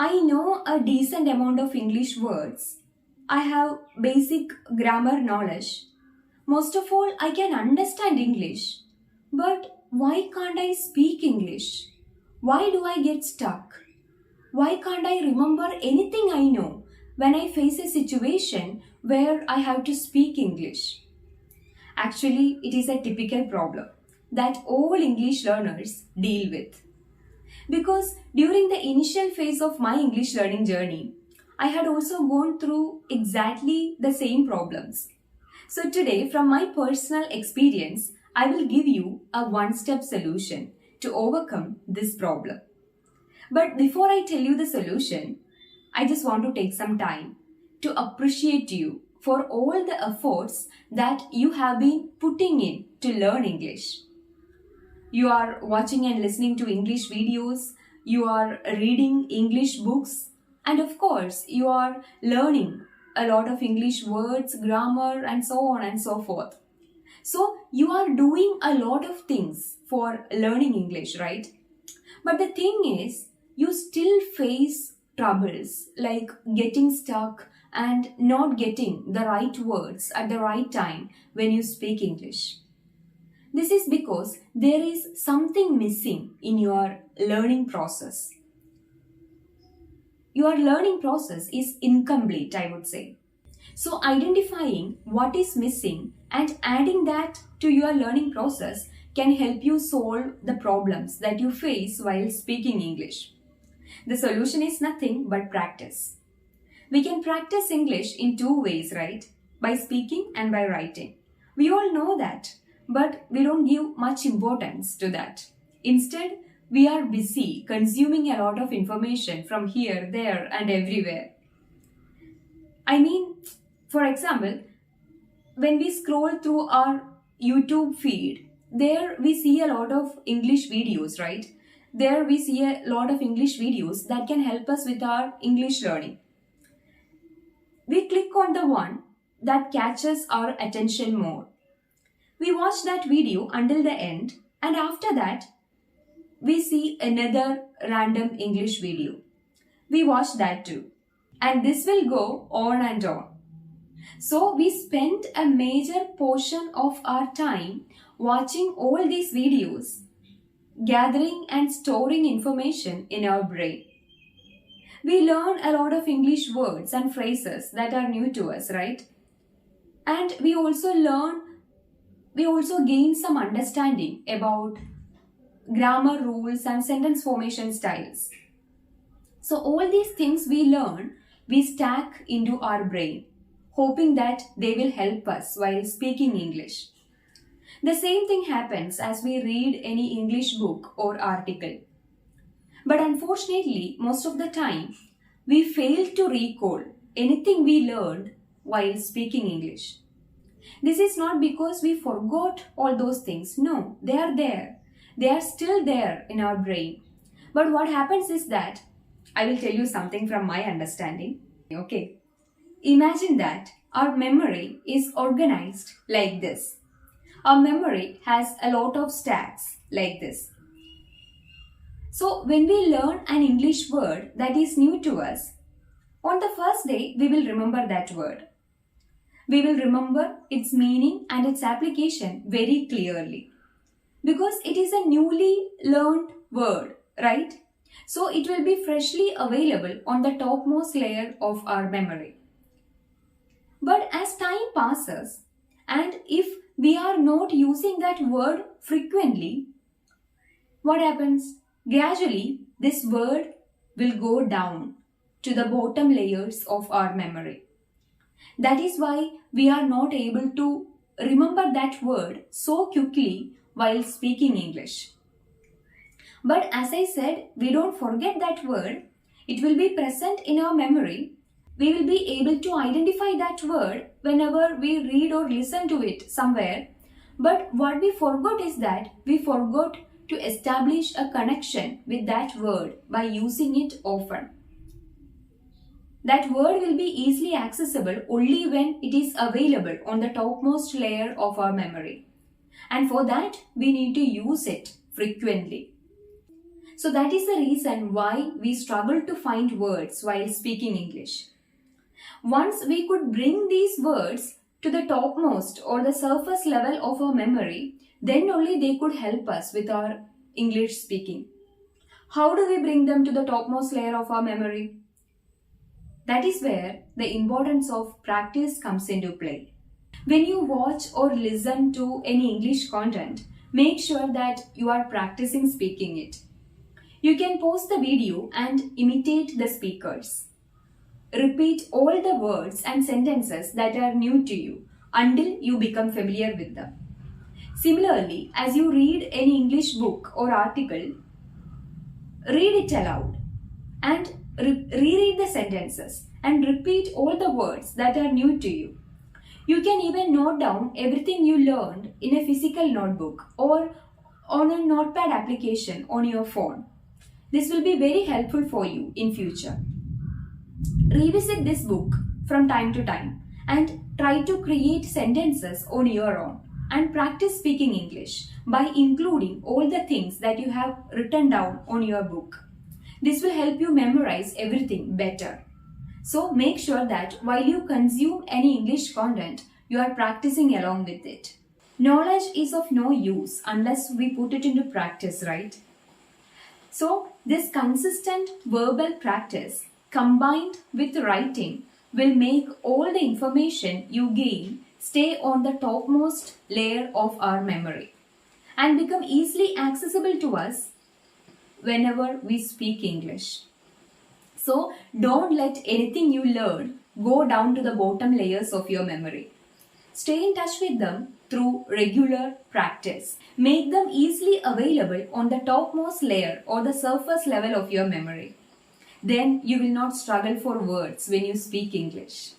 I know a decent amount of English words. I have basic grammar knowledge. Most of all, I can understand English. But why can't I speak English? Why do I get stuck? Why can't I remember anything I know when I face a situation where I have to speak English? Actually, it is a typical problem that all English learners deal with. Because during the initial phase of my English learning journey, I had also gone through exactly the same problems. So today, from my personal experience, I will give you a one-step solution to overcome this problem. But before I tell you the solution, I just want to take some time to appreciate you for all the efforts that you have been putting in to learn English. You are watching and listening to English videos, you are reading English books, and of course, you are learning a lot of English words, grammar, and so on and so forth. So, you are doing a lot of things for learning English, right? But the thing is, you still face troubles like getting stuck and not getting the right words at the right time when you speak English. This is because there is something missing in your learning process. Your learning process is incomplete, I would say. So, identifying what is missing and adding that to your learning process can help you solve the problems that you face while speaking English. The solution is nothing but practice. We can practice English in two ways, right? By speaking and by writing. We all know that, but we don't give much importance to that. Instead, we are busy consuming a lot of information from here, there, and everywhere. I mean, for example, when we scroll through our YouTube feed, there we see a lot of English videos, right? There we see a lot of English videos that can help us with our English learning. We click on the one that catches our attention more. We watch that video until the end, and after that, we see another random English video. We watch that too. And this will go on and on. So we spend a major portion of our time watching all these videos, gathering and storing information in our brain. We learn a lot of English words and phrases that are new to us, right? And we also gain some understanding about grammar rules and sentence formation styles. So all these things we learn, we stack into our brain, hoping that they will help us while speaking English. The same thing happens as we read any English book or article. But unfortunately, most of the time, we fail to recall anything we learned while speaking English. This is not because we forgot all those things. No, they are there. They are still there in our brain. But what happens is that, I will tell you something from my understanding. Okay. Imagine that our memory is organized like this. Our memory has a lot of stacks like this. So when we learn an English word that is new to us, on the first day we will remember that word. We will remember its meaning and its application very clearly. Because it is a newly learned word, right? So it will be freshly available on the topmost layer of our memory. But as time passes, and if we are not using that word frequently, what happens? Gradually, this word will go down to the bottom layers of our memory. That is why we are not able to remember that word so quickly while speaking English. But as I said, we don't forget that word. It will be present in our memory. We will be able to identify that word whenever we read or listen to it somewhere. But what we forgot is that we forgot to establish a connection with that word by using it often. That word will be easily accessible only when it is available on the topmost layer of our memory. And for that, we need to use it frequently. So that is the reason why we struggle to find words while speaking English. Once we could bring these words to the topmost or the surface level of our memory, then only they could help us with our English speaking. How do we bring them to the topmost layer of our memory? That is where the importance of practice comes into play. When you watch or listen to any English content, make sure that you are practicing speaking it. You can pause the video and imitate the speakers. Repeat all the words and sentences that are new to you until you become familiar with them. Similarly, as you read any English book or article, read it aloud and reread the sentences and repeat all the words that are new to you. You can even note down everything you learned in a physical notebook or on a notepad application on your phone. This will be very helpful for you in future. Revisit this book from time to time and try to create sentences on your own and practice speaking English by including all the things that you have written down on your book. This will help you memorize everything better. So make sure that while you consume any English content, you are practicing along with it. Knowledge is of no use unless we put it into practice, right? So this consistent verbal practice combined with writing will make all the information you gain stay on the topmost layer of our memory and become easily accessible to us whenever we speak English. So don't let anything you learn go down to the bottom layers of your memory. Stay in touch with them through regular practice. Make them easily available on the topmost layer or the surface level of your memory. Then you will not struggle for words when you speak English.